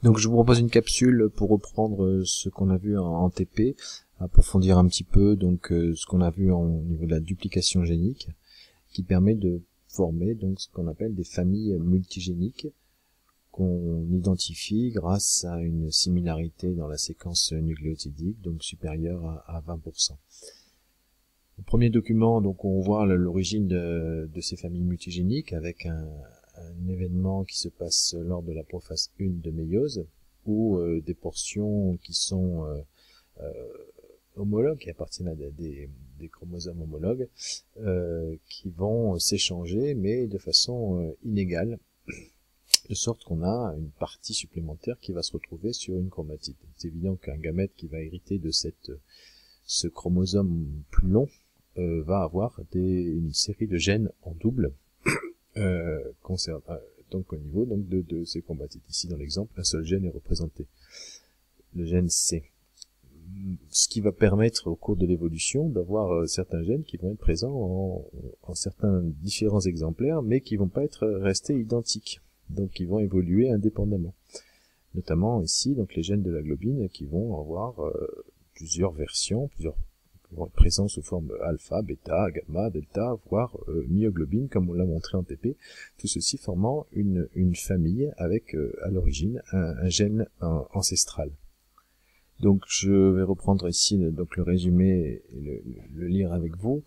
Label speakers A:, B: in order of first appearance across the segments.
A: Donc je vous propose une capsule pour reprendre ce qu'on a vu en TP, approfondir un petit peu donc ce qu'on a vu au niveau de la duplication génique, qui permet de former donc ce qu'on appelle des familles multigéniques qu'on identifie grâce à une similarité dans la séquence nucléotidique, donc supérieure à 20%. Au premier document, donc on voit l'origine de ces familles multigéniques avec un événement qui se passe lors de la prophase 1 de méiose, où des portions qui sont homologues, qui appartiennent à des chromosomes homologues, qui vont s'échanger, mais de façon inégale, de sorte qu'on a une partie supplémentaire qui va se retrouver sur une chromatide. C'est évident qu'un gamète qui va hériter de ce chromosome plus long va avoir une série de gènes en double donc au niveau donc de ces chromatides. Ici dans l'exemple, un seul gène est représenté, le gène C. Ce qui va permettre au cours de l'évolution d'avoir certains gènes qui vont être présents en certains différents exemplaires, mais qui vont pas être restés identiques, donc qui vont évoluer indépendamment. Notamment ici, donc les gènes de la globine qui vont avoir plusieurs versions, vont être présents sous forme alpha, bêta, gamma, delta, voire myoglobine, comme on l'a montré en TP, tout ceci formant une famille avec à l'origine un gène ancestral. Donc je vais reprendre ici donc le résumé et le lire avec vous,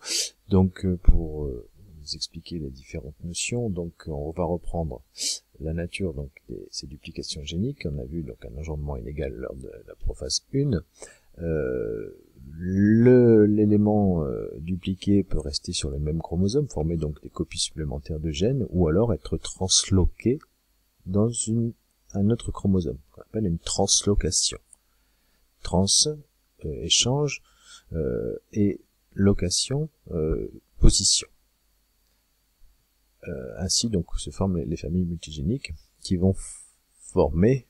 A: donc pour vous expliquer les différentes notions. Donc on va reprendre la nature donc de ces duplications géniques. On a vu donc un engendrement inégal lors de la prophase 1. L'élément dupliqué peut rester sur le même chromosome, former donc des copies supplémentaires de gènes, ou alors être transloqué dans un autre chromosome, qu'on appelle une translocation. Trans, échange, et location, position. Ainsi donc se forment les familles multigéniques qui vont former,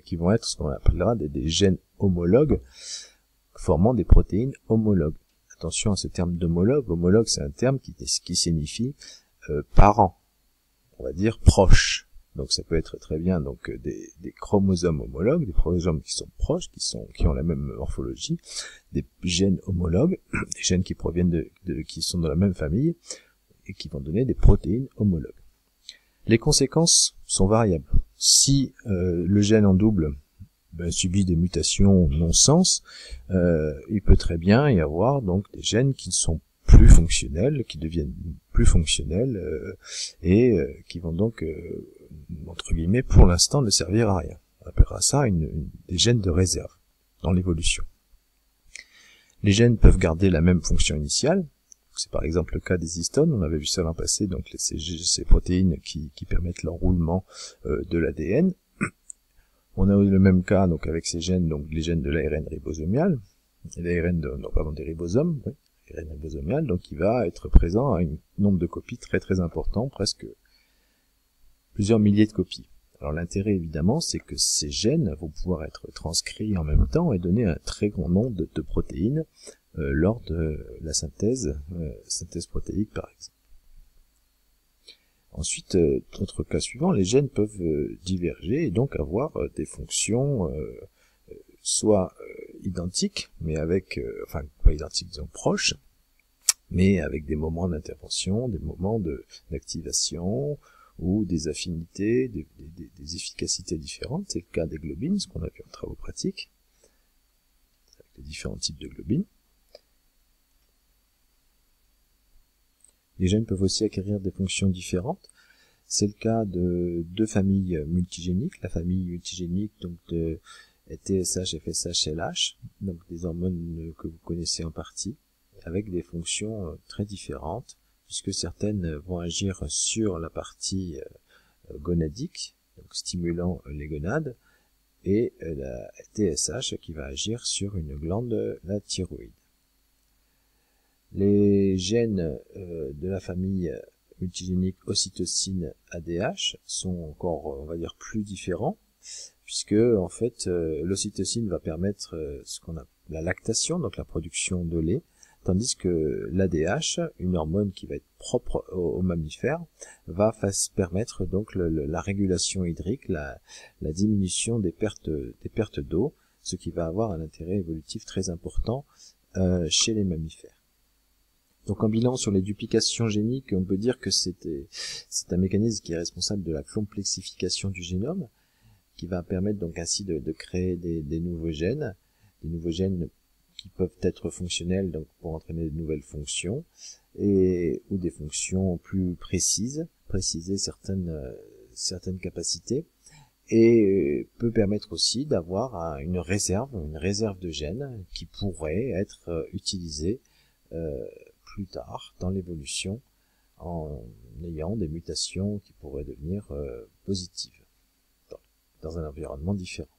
A: qui vont être ce qu'on appellera des gènes homologues, formant des protéines homologues. Attention à ce terme d'homologue. Homologue, c'est un terme qui signifie parent, on va dire proche. Donc ça peut être très bien donc des chromosomes homologues, des chromosomes qui sont proches, qui ont la même morphologie, des gènes homologues, des gènes qui proviennent qui sont de la même famille et qui vont donner des protéines homologues. Les conséquences sont variables. Si le gène en double subit des mutations non-sens, il peut très bien y avoir donc des gènes qui sont plus fonctionnels, qui deviennent plus fonctionnels et qui vont donc entre guillemets pour l'instant ne servir à rien. On appellera ça des gènes de réserve dans l'évolution. Les gènes peuvent garder la même fonction initiale. C'est par exemple le cas des histones, on avait vu ça l'an passé, donc ces protéines qui permettent l'enroulement de l'ADN. On a eu le même cas donc avec ces gènes, donc les gènes de l'ARN ribosomial, des ribosomes, oui, l'ARN ribosomial, donc qui va être présent à un nombre de copies très très important, presque plusieurs milliers de copies. Alors l'intérêt évidemment, c'est que ces gènes vont pouvoir être transcrits en même temps et donner un très grand nombre de protéines lors de la synthèse protéique par exemple. Ensuite, autre cas suivant, les gènes peuvent diverger et donc avoir des fonctions soit identiques, mais avec, enfin pas identiques, disons proches, mais avec des moments d'intervention, des moments d'activation, ou des affinités, des efficacités différentes. C'est le cas des globines, ce qu'on a vu en travaux pratiques, avec les différents types de globines. Les gènes peuvent aussi acquérir des fonctions différentes. C'est le cas de deux familles multigéniques, la famille multigénique donc de TSH, FSH, LH, donc des hormones que vous connaissez en partie, avec des fonctions très différentes, puisque certaines vont agir sur la partie gonadique, donc stimulant les gonades, et la TSH qui va agir sur une glande, la thyroïde. Les gènes de la famille multigénique ocytocine ADH sont encore, on va dire, plus différents, puisque en fait l'ocytocine va permettre ce qu'on appelle la lactation, donc la production de lait, tandis que l'ADH, une hormone qui va être propre aux mammifères, va permettre donc la régulation hydrique, la diminution des pertes d'eau, ce qui va avoir un intérêt évolutif très important chez les mammifères. Donc en bilan sur les duplications géniques, on peut dire que c'est un mécanisme qui est responsable de la complexification du génome, qui va permettre donc ainsi de créer des nouveaux gènes qui peuvent être fonctionnels donc pour entraîner de nouvelles fonctions, ou des fonctions plus préciser certaines capacités, et peut permettre aussi d'avoir une réserve de gènes qui pourrait être utilisée plus tard dans l'évolution en ayant des mutations qui pourraient devenir positives dans un environnement différent.